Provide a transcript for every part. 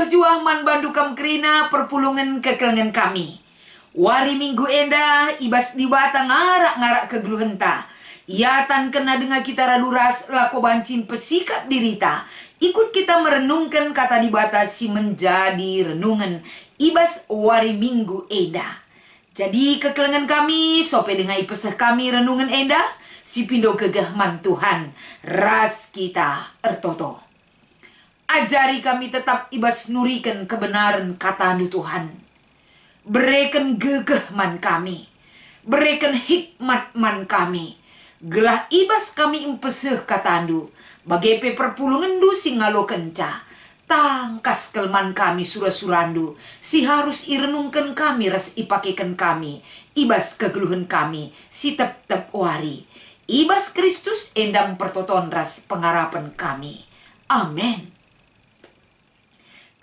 menjuah-juah man bandukam kerina perpulungan kekelengan kami. Wari minggu enda ibas dibata ngarak-ngarak kegeluhenta. Iatan kena dengar kita raluras lako bancim pesikap dirita. Ikut kita merenungkan kata dibata si menjadi renungan ibas wari minggu enda. Jadi kekelengan kami sope dengan ipesah kami renungan enda si pindo kegahman Tuhan ras kita ertoto. Ajari kami tetap ibas nurikan kebenaran kata Tuhan. Berikan gegah man kami. Berikan hikmat man kami. Gelah ibas kami impeseh katandu. Bagai perpulungan du singalo kenca. Tangkas kelman kami surah-surandu. Si harus irenungkan kami ras ipakekan kami. Ibas kegeluhan kami. Si tep-tep wari. Ibas Kristus endam pertoton ras pengarapan kami. Amin.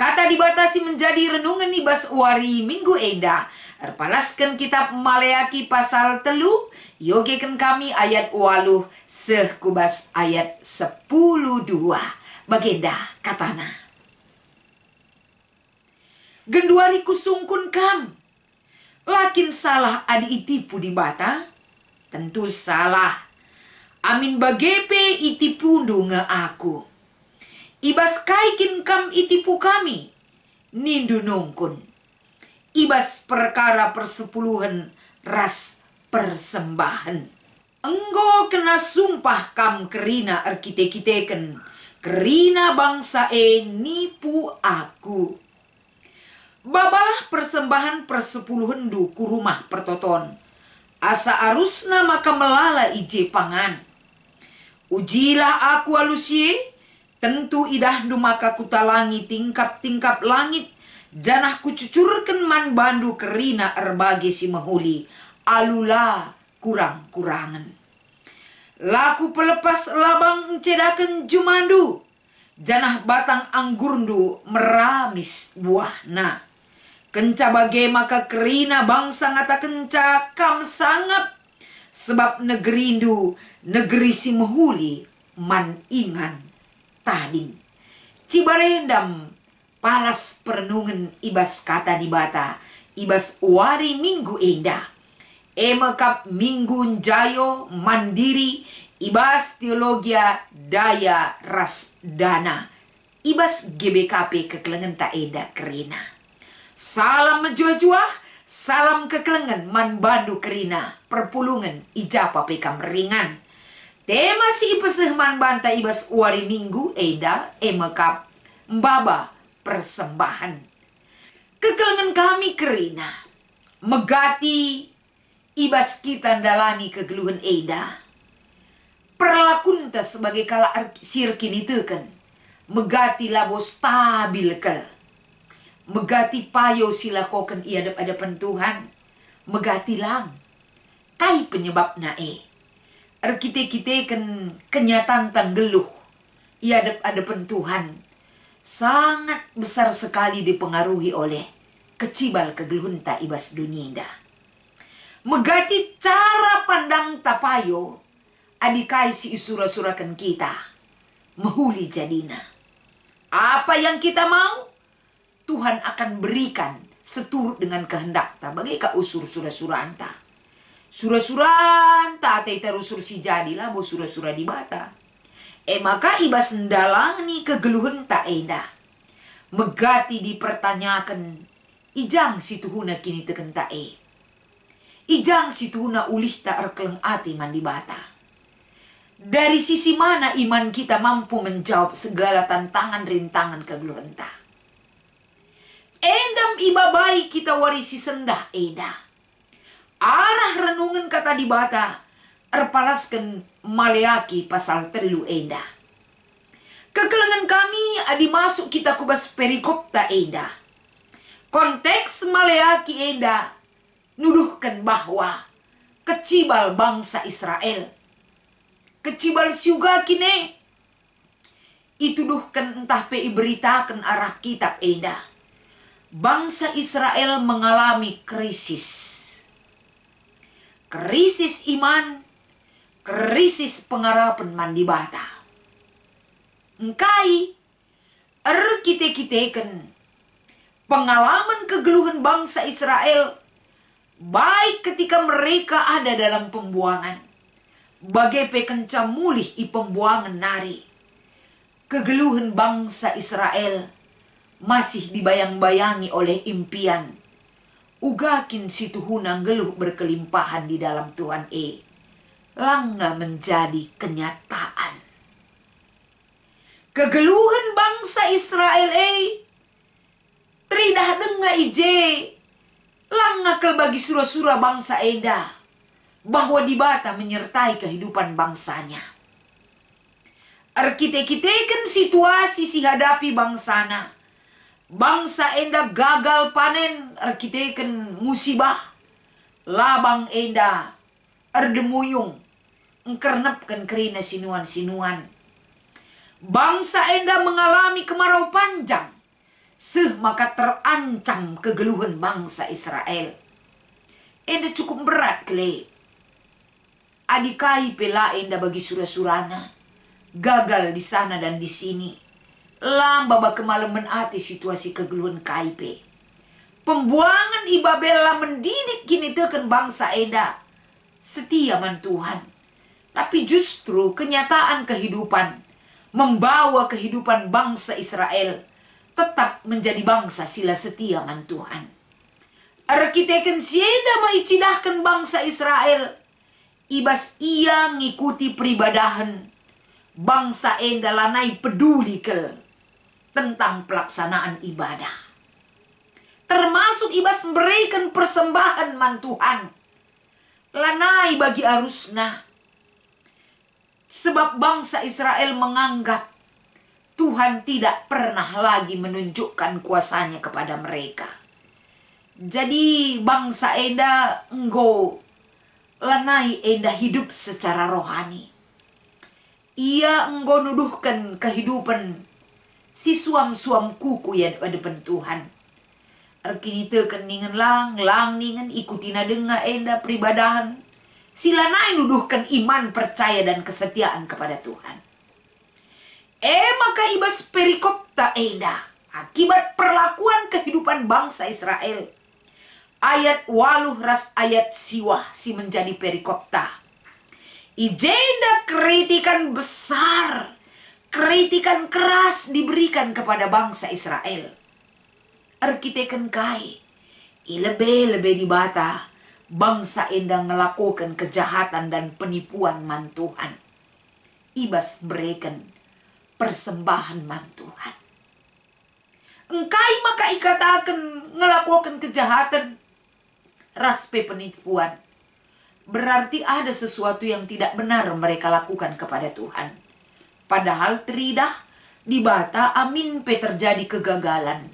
Kata dibatasi menjadi renungan ibas wari minggu enda. Erpalaskan kitab Maleaki pasal 3. Yogekan kami ayat 8 sekubas ayat 10:2. Bagenda katana. Genduari kusungkun kam. Lakin salah adi itipu di bata. Tentu salah. Amin bagepe itipu nge aku. Ibas kaikin kam itipu kami, nindu nungkun. Ibas perkara persepuluhan ras persembahan. Enggo kena sumpah kam kerina erkite-kiteken, kerina bangsa nipu aku. Babalah persembahan persepuluhan du ku rumah pertoton. Asa arusna maka melala ije pangan. Ujilah aku alusie. Tentu idah du maka kutalangi tingkap-tingkap langit. Janah kucucurkan man bandu kerina erbagi si mahuli. Alula kurang-kurangan. Laku pelepas labang encedakan jumandu. Janah batang anggurndu meramis buahna. Kenca bagai maka kerina bangsa ngata kenca kam sangap. Sebab negeri indu, negeri si mahuli man ingan. Tading cibarendam palas perenungan ibas kata dibata ibas wari minggu enda emekap minggu jayo mandiri ibas teologia daya ras dana ibas GBKP kekelengan tak eda kerina. Salam menjuah-juah, salam kekelengan man bandu kerina perpulungan ijapa pekam ringan. Tema si ipeseh man banta ibas wari minggu eda emekap mbaba persembahan. Kekelengan kami kerina megati ibas kita dalani kegeluhan eda. Perlakunta sebagai kala sirkin itu kan megati labo stabil kel. Megati payo silakokan iadap-adapan Tuhan. Megati lang kai penyebab nae. Kita kan kenyataan tanggeluh iadap-adapan Tuhan sangat besar sekali dipengaruhi oleh kecibal kegeluhan ta ibas dunia. Megati cara pandang tapayo adikai si isura-surakan kita mahuli jadina. Apa yang kita mau Tuhan akan berikan seturut dengan kehendak ta bagai ka usur surah-surah anta. Surah-surah tak terusur si jadilah bo surah-surah di bata. Maka ibas ndalani kegeluhan tak eda. Megati dipertanyakan. Ijang si tuhuna kini teken tak Ijang si tuhuna ulih tak erkeleng ati man di bata. Dari sisi mana iman kita mampu menjawab segala tantangan rintangan kegeluhan tak. Endam ibabai kita warisi sendah eda. Arah renungan kata dibata erpalaskan Maleaki pasal 3 enda. Kekelengan kami adi masuk kita kubas perikop ta enda. Konteks Maleaki enda nuduhkan bahwa kecibal bangsa Israel. Kecibal juga kini. Ituduhkan entah pe beritakan arah kitab enda. Bangsa Israel mengalami krisis. Krisis iman, krisis pengharapan mandi bata. Engkai, kite-kiteken Pengalaman kegeluhan bangsa Israel, baik ketika mereka ada dalam pembuangan, bagai pekenca mulih i pembuangan nari. Kegeluhan bangsa Israel masih dibayang-bayangi oleh impian. Ugakin si Tuhunang geluh berkelimpahan di dalam Tuhan langga menjadi kenyataan. Kegeluhan bangsa Israel tridah denga ije langakel bagi sura-sura bangsa enda bahwa dibata menyertai kehidupan bangsanya. Arkite-kiteken situasi si hadapi bangsana. Bangsa enda gagal panen, arkiteken musibah. Labang enda erdemuyung, engkernepken kerina sinuan-sinuan. Bangsa enda mengalami kemarau panjang. Maka terancam kegeluhan bangsa Israel. Enda cukup berat kele. Adikai pela enda bagi sura-surana. Gagal di sana dan di sini. Lamba kemalaman ati situasi kegeluhan kaipe. Pembuangan ibabella mendidik kini teken bangsa enda. Setia man Tuhan. Tapi justru kenyataan kehidupan membawa kehidupan bangsa Israel tetap menjadi bangsa sila setia man Tuhan. Arkiteken sieda maicidahkan bangsa Israel. Ibas ia ngikuti peribadahan. Bangsa enda lanai peduli ke tentang pelaksanaan ibadah. Termasuk ibas memberikan persembahan man Tuhan. Lanai bagi arusna. Sebab bangsa Israel menganggap Tuhan tidak pernah lagi menunjukkan kuasanya kepada mereka. Jadi bangsa enda enggo lanai enda hidup secara rohani. Ia enggo nuduhkan kehidupan si suam-suam kuku yang ada pen Tuhan. Arkini teken ningen lang ningen ikutina denga enda peribadahan. Sila naik nuduhkan iman, percaya dan kesetiaan kepada Tuhan. Maka ibas perikopta enda akibat perlakuan kehidupan bangsa Israel. Ayat 8 ras ayat siwah si menjadi perikopta. Ijenda kritikan besar, kritikan keras diberikan kepada bangsa Israel. Arkiteken kai, lebih dibata bangsa enda melakukan kejahatan dan penipuan man Tuhan. Ibas berikan persembahan man Tuhan. Engkai maka ikatakan ngelakukan kejahatan, raspe penipuan. Berarti ada sesuatu yang tidak benar mereka lakukan kepada Tuhan. Padahal teridah dibata amin pe terjadi kegagalan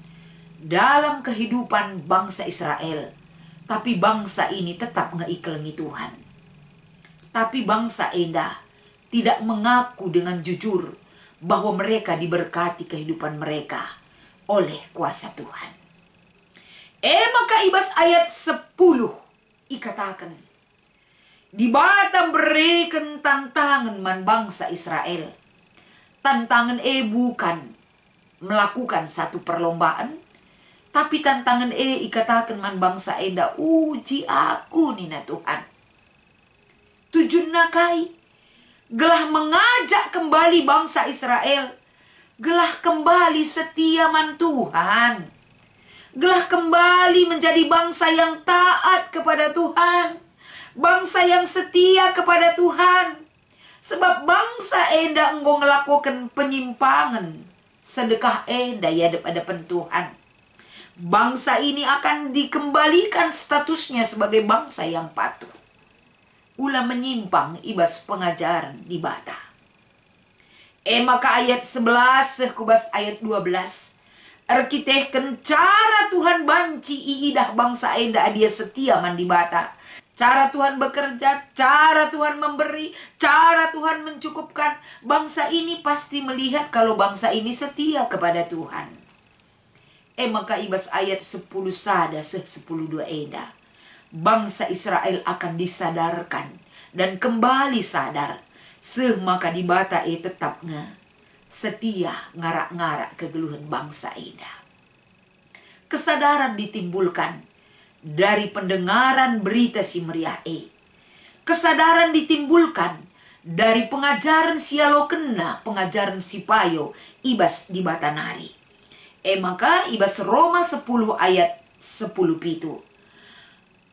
dalam kehidupan bangsa Israel. Tapi bangsa ini tetap ngeiklengi Tuhan. Tapi bangsa enda tidak mengaku dengan jujur bahwa mereka diberkati kehidupan mereka oleh kuasa Tuhan. Maka ibas ayat 10 ikatakan. Dibata berikan tantangan man bangsa Israel. Tantangan bukan melakukan satu perlombaan. Tapi tantangan ikatakan man bangsa enda. Uji aku nina Tuhan. Tujuan nakai. Gelah mengajak kembali bangsa Israel. Gelah kembali setia man Tuhan. Gelah kembali menjadi bangsa yang taat kepada Tuhan. Bangsa yang setia kepada Tuhan. Sebab bangsa enda enggo ngelakukan penyimpangan. Sedekah enda ya hadapan Tuhan. Bangsa ini akan dikembalikan statusnya sebagai bangsa yang patuh. Ulah menyimpang ibas pengajaran di bata. Maka ayat 11 kubas ayat 12. Arkitehken cara Tuhan banci iidah bangsa enda dia setia man di bata. Cara Tuhan bekerja, cara Tuhan memberi, cara Tuhan mencukupkan. Bangsa ini pasti melihat kalau bangsa ini setia kepada Tuhan. Maka ibas ayat 10 sada 10.2 enda. Bangsa Israel akan disadarkan dan kembali sadar. Maka dibata tetapnya setia ngarak-ngarak kegeluhan bangsa eda. Kesadaran ditimbulkan dari pendengaran berita si meriah Kesadaran ditimbulkan dari pengajaran sialo kena, pengajaran si payo, ibas di batanari. Maka ibas Roma 10 ayat 10 pitu.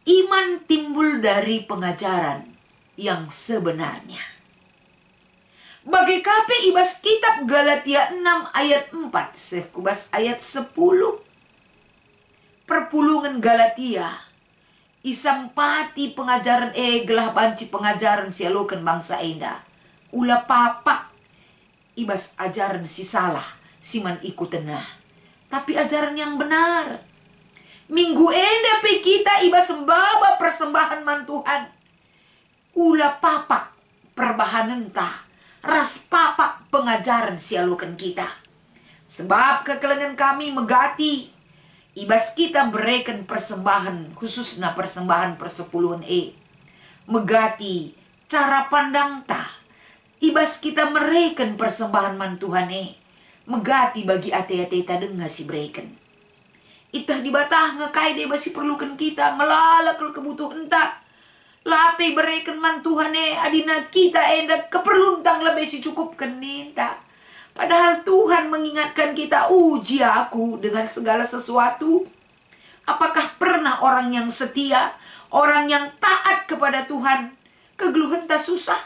Iman timbul dari pengajaran yang sebenarnya. Bagi kape ibas kitab Galatia 6 ayat 4, sekubas ayat 10. Perpulungan Galatia isampati pengajaran gelah banci pengajaran sialokan bangsa enda. Ula papak ibas ajaran si salah, siman ikut tenah. Tapi ajaran yang benar. Minggu enda pe kita ibas sembaba persembahan man Tuhan. Ula papak perbahanan tah. Ras papak pengajaran sialokan kita. Sebab kekelengan kami megati. Ibas kita berikan persembahan, khususnya persembahan persepuluhan megati cara pandang ta. Ibas kita mereken persembahan man Tuhan megati bagi ate-ate ta dengar si berikan. Itah dibatah ngekai de basi perlukan kita melalak kebutuhan ta. Lape berikan man Tuhan adina kita enda keperluntang lebih si cukupkan ninta. Padahal Tuhan mengingatkan kita, uji aku dengan segala sesuatu. Apakah pernah orang yang setia, orang yang taat kepada Tuhan, kegeluhan tak susah?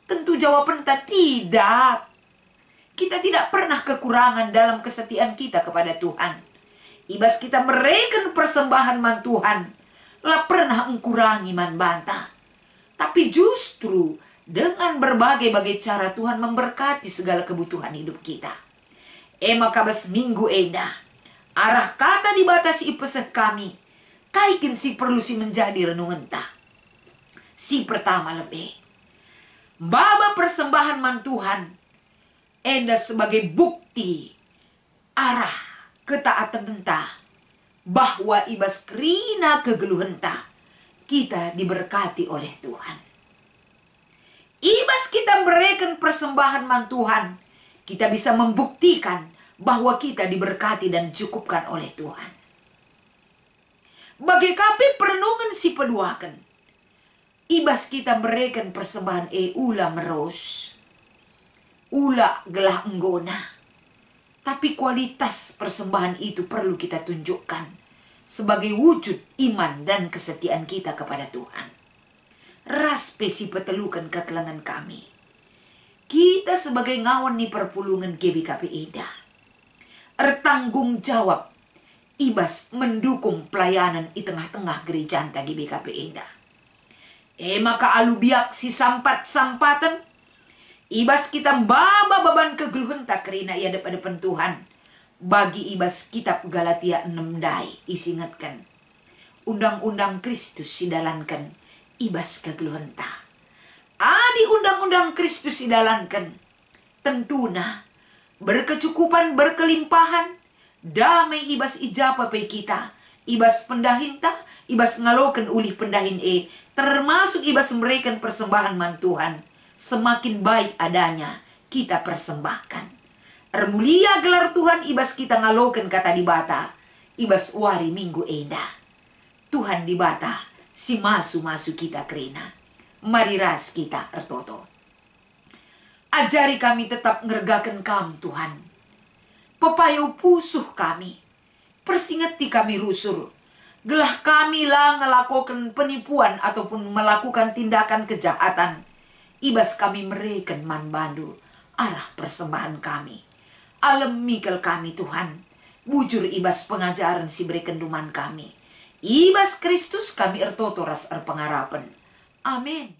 Tentu jawaban tak tidak. Kita tidak pernah kekurangan dalam kesetiaan kita kepada Tuhan. Ibas kita mereken persembahan man Tuhan, lah pernah mengkurangi man bantah. Tapi justru dengan berbagai-bagai cara Tuhan memberkati segala kebutuhan hidup kita. Maka bas minggu enda. Arah kata dibatasi ipesek kami. Kaikin si perlu si menjadi renungan ta. Si pertama lebih. Baba persembahan man Tuhan. Enda sebagai bukti. Arah ketaatan entah. Bahwa ibas kerina kegeluhan ta. Kita diberkati oleh Tuhan. Ibas kita berikan persembahan man Tuhan, kita bisa membuktikan bahwa kita diberkati dan dicukupkan oleh Tuhan. Bagi kapi perenungan si peduakan, ibas kita berikan persembahan ula meros, ula gelah enggona. Tapi kualitas persembahan itu perlu kita tunjukkan sebagai wujud iman dan kesetiaan kita kepada Tuhan. Ras pesi petelukan kekelangan kami. Kita sebagai ngawan ni perpulungan GBKP Eda. Ertanggung jawab. Ibas mendukung pelayanan di tengah-tengah gereja anta GBKP Eda. Maka alubiak si sampat-sampatan. Ibas kita baba beban kegeluhan tak kerina ia depan Tuhan. Bagi ibas kitab Galatia 6 dai isingatkan. Undang-undang Kristus sidalankan. Ibas kegeluhan ta. Adi undang-undang Kristus idalankan. Tentuna berkecukupan berkelimpahan. Damai ibas ijapa pe kita. Ibas pendahin ta. Ibas ngaloken ulih pendahin termasuk ibas memberikan persembahan man Tuhan. Semakin baik adanya kita persembahkan. Ermulia gelar Tuhan ibas kita ngaloken kata dibata. Ibas wari minggu eda. Tuhan dibata. Si masu-masu kita kerina. Mariras kita ertoto. Ajari kami tetap ngergakan kam Tuhan. Pepayo pusuh kami. Persingeti kami rusur. Gelah kami lah ngelakukan penipuan ataupun melakukan tindakan kejahatan. Ibas kami mereken man bandu. Arah persembahan kami. Alemikel kami Tuhan. Bujur ibas pengajaran si berikan duman kami. Ibas Kristus kami ertoto ras erpengarapan. Amin.